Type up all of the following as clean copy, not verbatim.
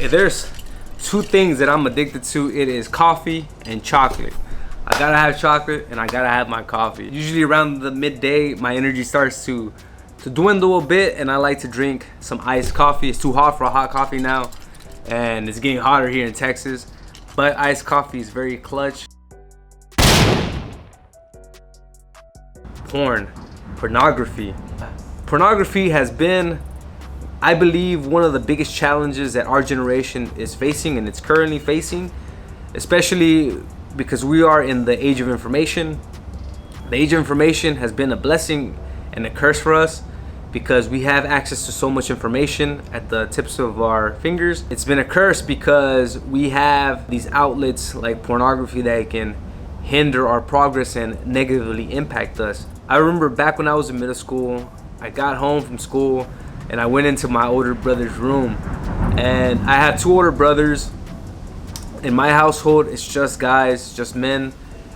If there's two things that I'm addicted to, it is coffee and chocolate. I gotta have chocolate and I gotta have my coffee. Usually around the midday, my energy starts to dwindle a bit, and I like to drink some iced coffee. It's too hot for a hot coffee now, and it's getting hotter here in Texas, but iced coffee is very clutch. Pornography. Pornography has been, I believe, one of the biggest challenges that our generation is facing, and it's currently facing, especially because we are in the age of information. The age of information has been a blessing and a curse for us because we have access to so much information at the tips of our fingers. It's been a curse because we have these outlets like pornography that can hinder our progress and negatively impact us. I remember back when I was in middle school, I got home from school and I went into my older brother's room, and I had two older brothers. In my household, it's just guys, just men,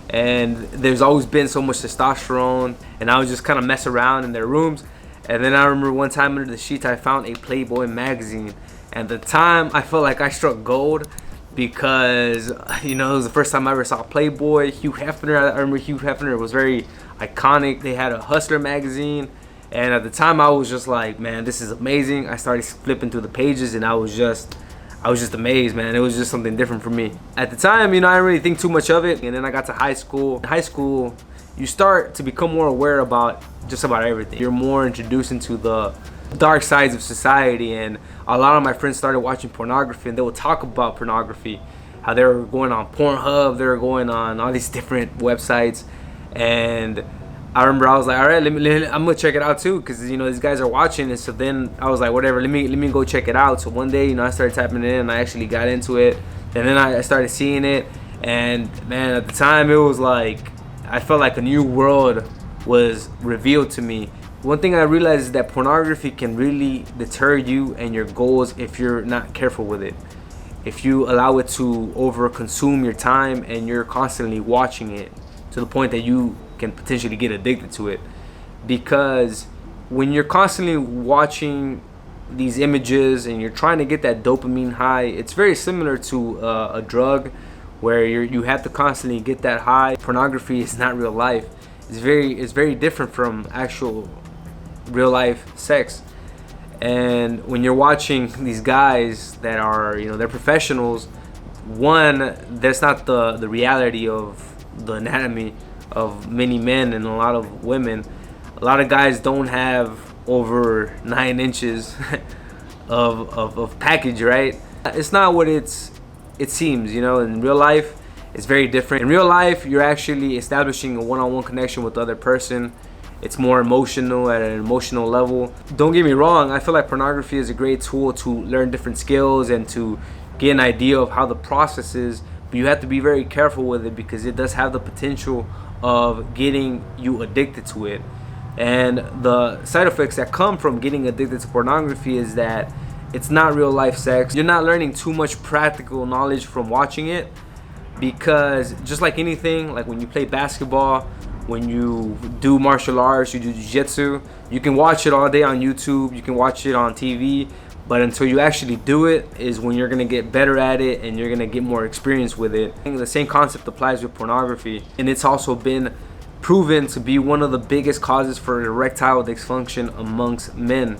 and there's always been so much testosterone, and I would just kind of mess around in their rooms. And then I remember one time under the sheets I found a Playboy magazine, and at the time I felt like I struck gold because, you know, it was the first time I ever saw Playboy. Hugh Hefner, I remember Hugh Hefner was very iconic. They had a Hustler magazine, and at the time I was just like, man, this is amazing. I started flipping through the pages and I was just amazed, man. It was just something different for me. At the time, you know, I didn't really think too much of it. And then I got to high school. In high school, you start to become more aware about just about everything. You're more introduced into the dark sides of society, and a lot of my friends started watching pornography, and they would talk about pornography, how they were going on Pornhub, they were going on all these different websites. And I remember I was like, all right, I'm gonna check it out too, because, you know, these guys are watching. And so then I was like, whatever, let me go check it out. So one day, you know, I started typing it in and I actually got into it, and then I started seeing it. And man, at the time it was like I felt like a new world was revealed to me. One thing I realized is that pornography can really deter you and your goals if you're not careful with it. If you allow it to over consume your time and you're constantly watching it to the point that you can potentially get addicted to it. Because when you're constantly watching these images and you're trying to get that dopamine high, it's very similar to a drug where you have to constantly get that high. Pornography is not real life. It's very different from actual real life sex. And when you're watching these guys that are, you know, they're professionals, one, that's not the reality of the anatomy of many men and a lot of women. A lot of guys don't have over 9 inches of package, right? It's not what it seems, you know. In real life, it's very different. In real life, you're actually establishing a one-on-one connection with the other person. It's more emotional, at an emotional level. Don't get me wrong, I feel like pornography is a great tool to learn different skills and to get an idea of how the process is, but you have to be very careful with it because it does have the potential of getting you addicted to it. And the side effects that come from getting addicted to pornography is that it's not real life sex. You're not learning too much practical knowledge from watching it, because just like anything, like when you play basketball, when you do martial arts, you do jiu-jitsu, you can watch it all day on YouTube, you can watch it on TV, but until you actually do it is when you're gonna get better at it and you're gonna get more experience with it. I think the same concept applies with pornography, and it's also been proven to be one of the biggest causes for erectile dysfunction amongst men,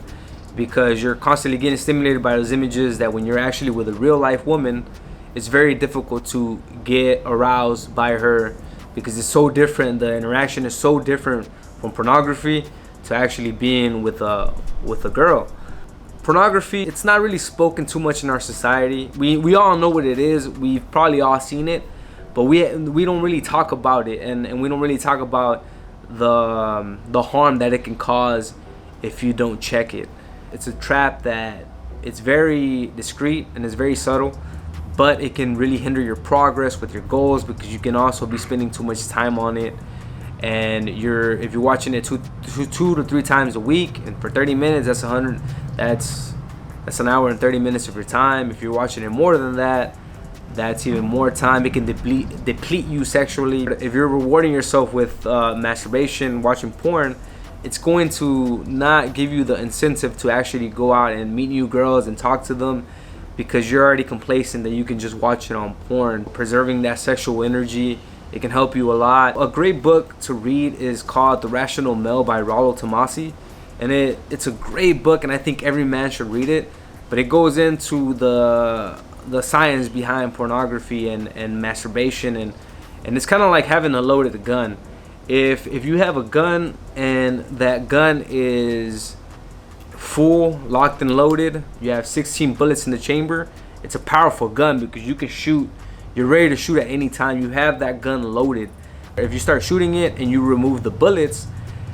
because you're constantly getting stimulated by those images that when you're actually with a real life woman, it's very difficult to get aroused by her, because it's so different. The interaction is so different from pornography to actually being with a girl. Pornography, it's not really spoken too much in our society. We all know what it is. We've probably all seen it, but we don't really talk about it, and we don't really talk about the harm that it can cause if you don't check it. It's a trap that it's very discreet and it's very subtle, but it can really hinder your progress with your goals, because you can also be spending too much time on it. And if you're watching it two to 3 times a week, and for 30 minutes, that's an hour and 30 minutes of your time. If you're watching it more than that, that's even more time. It can deplete you sexually. If you're rewarding yourself with masturbation, watching porn, it's going to not give you the incentive to actually go out and meet new girls and talk to them, because you're already complacent that you can just watch it on porn. Preserving that sexual energy, it can help you a lot. A great book to read is called The Rational Male by Rollo Tomassi, and it's a great book, and I think every man should read it. But it goes into the science behind pornography and masturbation, and it's kind of like having a loaded gun. If you have a gun and that gun is full, locked and loaded, you have 16 bullets in the chamber, it's a powerful gun because you can shoot, you're ready to shoot at any time. You have that gun loaded. If you start shooting it and you remove the bullets,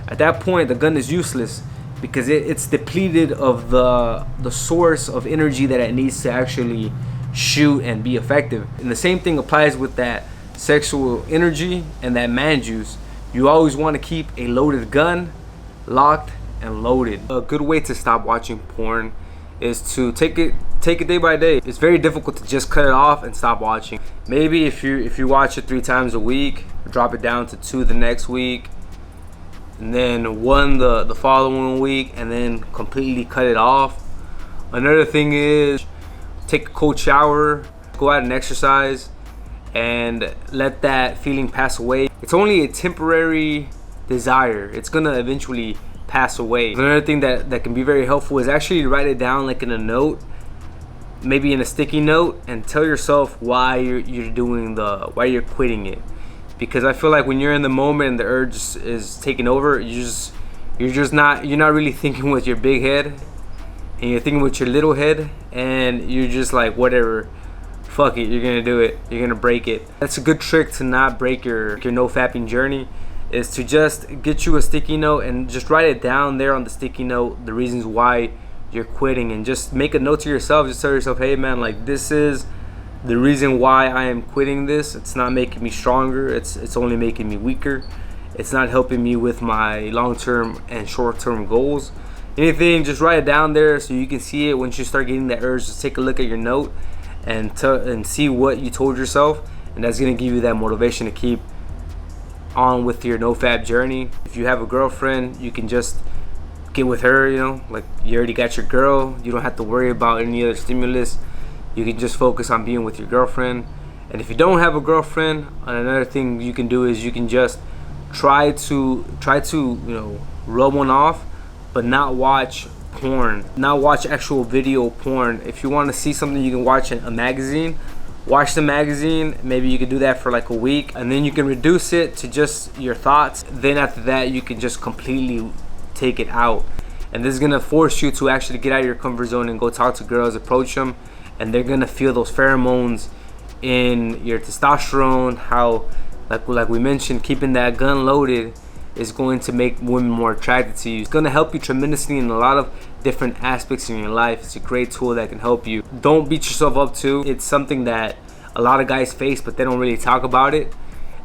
at that point the gun is useless because it's depleted of the source of energy that it needs to actually shoot and be effective. And the same thing applies with that sexual energy and that man juice. You always want to keep a loaded gun locked and loaded. A good way to stop watching porn is to take it day by day. It's very difficult to just cut it off and stop watching. Maybe if you watch it 3 times a week, drop it down to 2 the next week, and then 1 the following week, and then completely cut it off. Another thing is take a cold shower, go out and exercise, and let that feeling pass away. It's only a temporary desire. It's gonna eventually pass away. Another thing that can be very helpful is actually write it down, like in a note, maybe in a sticky note, and tell yourself why why you're quitting it. Because I feel like when you're in the moment and the urge is taking over, you're not really thinking with your big head, and you're thinking with your little head, and you're just like, whatever, fuck it, you're gonna do it, you're gonna break it. That's a good trick to not break your no fapping journey, is to just get you a sticky note and just write it down there on the sticky note, the reasons why you're quitting, and just make a note to yourself. Just tell yourself, hey man, like, this is the reason why I am quitting this. It's not making me stronger, it's only making me weaker. It's not helping me with my long-term and short-term goals. Anything, just write it down there so you can see it. Once you start getting that urge, just take a look at your note and see what you told yourself, and that's gonna give you that motivation to keep on with your no fap journey. If you have a girlfriend, you can just get with her, like you already got your girl. You don't have to worry about any other stimulus. You can just focus on being with your girlfriend. And if you don't have a girlfriend, another thing you can do is you can just try to rub one off, but not watch porn, not watch actual video porn. If you want to see something, you can watch a magazine. Watch the magazine. Maybe you can do that for like a week, and then you can reduce it to just your thoughts. Then after that, you can just completely take it out, and this is gonna force you to actually get out of your comfort zone and go talk to girls, approach them, and they're gonna feel those pheromones in your testosterone. How, like we mentioned, keeping that gun loaded is going to make women more attracted to you. It's gonna help you tremendously in a lot of different aspects in your life. It's a great tool that can help you. Don't beat yourself up too. It's something that a lot of guys face, but they don't really talk about it,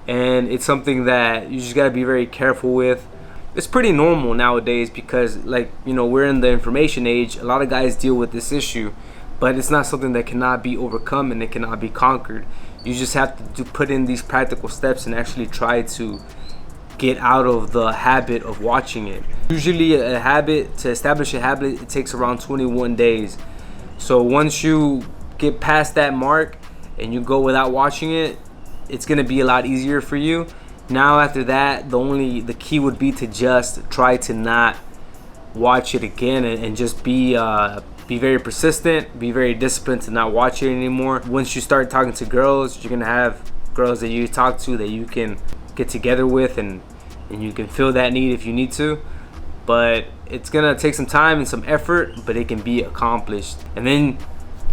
and it's something that you just gotta be very careful with. It's pretty normal nowadays because, we're in the information age. A lot of guys deal with this issue, but it's not something that cannot be overcome and it cannot be conquered. You just have to put in these practical steps and actually try to get out of the habit of watching it. Usually to establish a habit, it takes around 21 days. So once you get past that mark and you go without watching it, it's gonna be a lot easier for you. Now after that, the key would be to just try to not watch it again, and just be very persistent, be very disciplined to not watch it anymore. Once you start talking to girls, you're gonna have girls that you talk to that you can get together with, and you can feel that need if you need to. But it's gonna take some time and some effort, but it can be accomplished. And then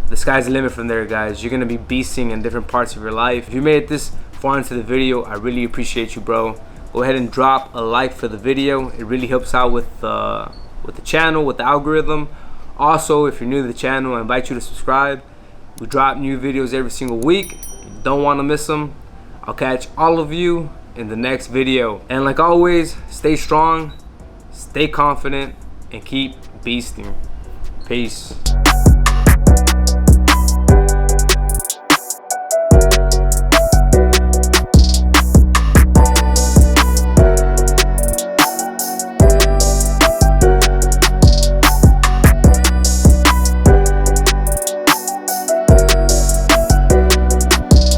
the sky's the limit from there, guys. You're gonna be beasting in different parts of your life. If you made it this far into the video, I really appreciate you, bro. Go ahead and drop a like for the video. It really helps out with the channel, with the algorithm. Also, if you're new to the channel, I invite you to subscribe. We drop new videos every single week. You don't want to miss them. I'll catch all of you in the next video. And like always, stay strong, stay confident, and keep beasting. Peace.